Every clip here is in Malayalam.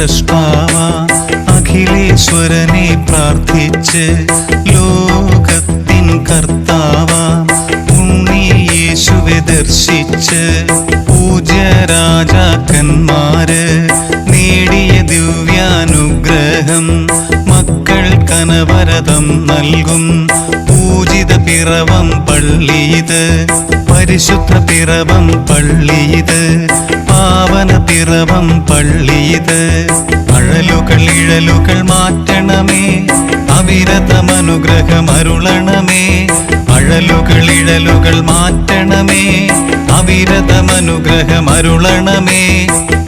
സ്രഷ്ടാവാം അഖിലേശ്വരനെ പ്രാർത്ഥിച്ച് ലോകത്തിൻ കർത്താവാം ഉണ്ണി യേശുവെ ദർശിച്ച് പൂജ്യരാജാക്കന്മാര് നേടിയ ദിവ്യാനുഗ്രഹം മക്കൾക്കനവരതം നൽകും പൂജിത പിറവം പള്ളിയത് പരിശുദ്ധ പിറവം പള്ളിയത് പാവന പിറവം പള്ളിയത് അഴലുകൾ ഇഴലുകൾ മാറ്റണമേ അവിരതമനുഗ്രഹമരുളണമേ അഴലുകൾ ഇഴലുകൾ മാറ്റണമേ അവിരതമനുഗ്രഹമരുളണമേ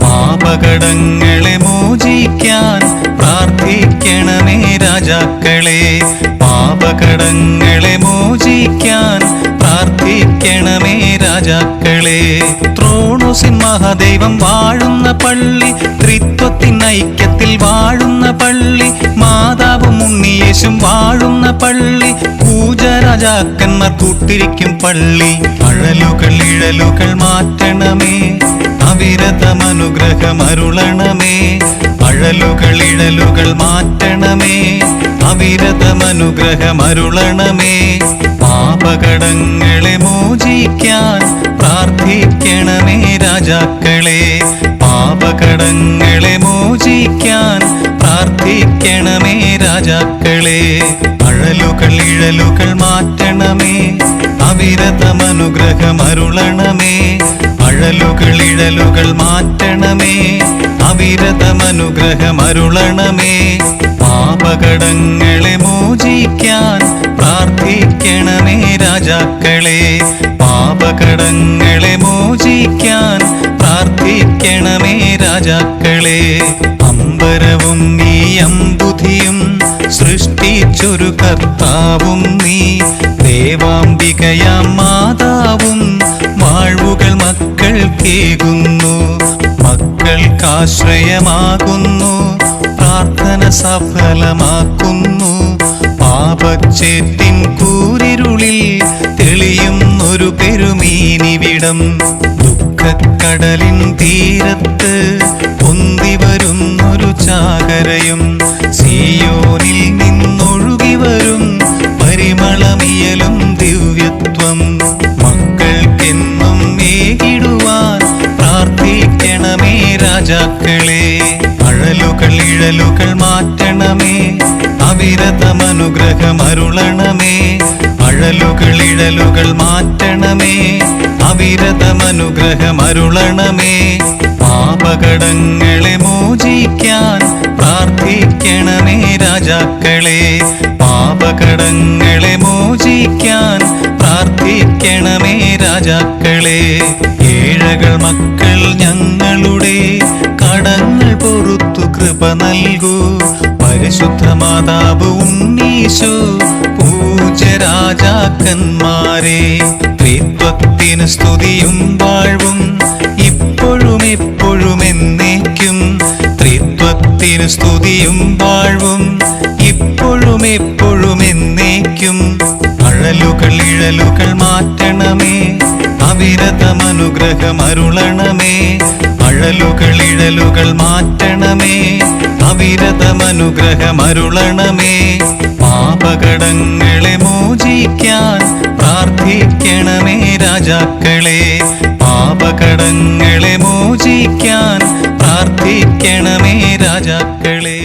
പാപകടങ്ങളെ മോചിക്കാൻ പ്രാർത്ഥിക്കണമേ രാജാക്കളെ പാപകടങ്ങളെ മോചിക്കാൻ പ്രാർത്ഥിക്കണമേ രാജാക്കളെ ത്രോണോസിൻ മഹാദൈവം വാഴുന്ന പള്ളി ത്രിത്വത്തിൻ ഐക്യത്തിൽ വാഴുന്ന പള്ളി മാതാവും ഉണ്ണിയേശും വാഴുന്ന പള്ളി പൂജരാജാക്കന്മാർ കൂട്ടിരിക്കും പള്ളി അഴലുകൾ ഇഴലുകൾ മാറ്റണമേ അവിരതമനുഗ്രഹമരുളണമേ അഴലുകൾ ഇഴലുകൾ മാറ്റണമേ അവിരതമനുഗ്രഹമരുളണമേ പാപകടങ്ങളെ മോചിക്കാൻ പ്രാർത്ഥിക്കണമേ രാജാക്കളെ പാപകടങ്ങളെ മോചിക്കാൻ പ്രാർത്ഥിക്കണമേ രാജാക്കളെ അഴലുകൾ ഇഴലുകൾ മാറ്റണമേ അവിരതമനുഗ്രഹമരുളണമേ അഴലുകൾ ഇഴലുകൾ മാറ്റണമേ അവിരതമനുഗ്രഹമരുളണമേ പാപകടങ്ങളെ മോചിക്കാൻ പ്രാർത്ഥിക്കണമേ രാജാക്കളെ പാപകടങ്ങളെ മോചിക്കാൻ പ്രാർത്ഥിക്കണമേ രാജാക്കളെ അമ്പരവും നീ അമ്പുധിയും സൃഷ്ടിച്ചൊരു കർത്താവും നീ ദേവാംബികയാം മാതാവും വാഴ്വുകൾ മക്കൾക്കേകുന്നു മക്കൾക്കാശ്രയമാകുന്നു പ്രാർത്ഥന സഫലമാക്കുന്നു പാപച്ചേറ്റിൻ കൂരിരുളിൽ തെളിയുന്നൊരു പെരുമീനിവിടം ദുഃഖക്കടലിൻ തീരത്ത് പൊന്തി വരുന്നൊരു ചാകരയും സിയോനിൽ നിന്നൊഴുകി വരും പരിമളമിയലും ദിവ്യത്വം മക്കൾക്കെന്നും മേകിടുവാൻ പ്രാർത്ഥിക്കണമേ രാജാക്കളെ അഴലുകൾ ഇഴലുകൾ മാറ്റണമേ അവിരതമനുഗ്രഹമരുളണമേ അഴലുകൾ ഇഴലുകൾ മാറ്റണമേ അവിരതമനുഗ്രഹമരുളണമേ പാപകടങ്ങളെ മോചിക്കാൻ പ്രാർത്ഥിക്കണമേ രാജാക്കളെ പാപകടങ്ങളെ മോചിക്കാൻ പ്രാർത്ഥിക്കണമേ രാജാക്കളെ ഏഴകൾ മക്കൾ ഞങ്ങളുടെ കടങ്ങൾ പൊറുത്തു കൃപ നൽകൂ പരിശുദ്ധ മാതാവ് ഉണ്ണീശോ പൂജ്യരാജാക്കന്മാരെ ത്രിത്വത്തിന് സ്തുതിയും വാഴ്വും ഇപ്പോഴും എപ്പോഴും എന്നേക്കും ത്രിത്വത്തിന് സ്തുതിയും വാഴ്വും ഇപ്പോഴും എപ്പോഴും എന്നേക്കും അഴലുകൾ ഇഴലുകൾ മാറ്റണമേ അവിരതമനുഗ്രഹമരുളണമേ അഴലുകൾ ഇഴലുകൾ മാറ്റണമേ അവിരതമനുഗ്രഹമരുളണമേ പാപകടങ്ങളെ മോചിക്കാൻ പ്രാർത്ഥിക്കണമേ രാജാക്കളെ പാപകടങ്ങളെ മോചിക്കാൻ പ്രാർത്ഥിക്കണമേ രാജാക്കളെ.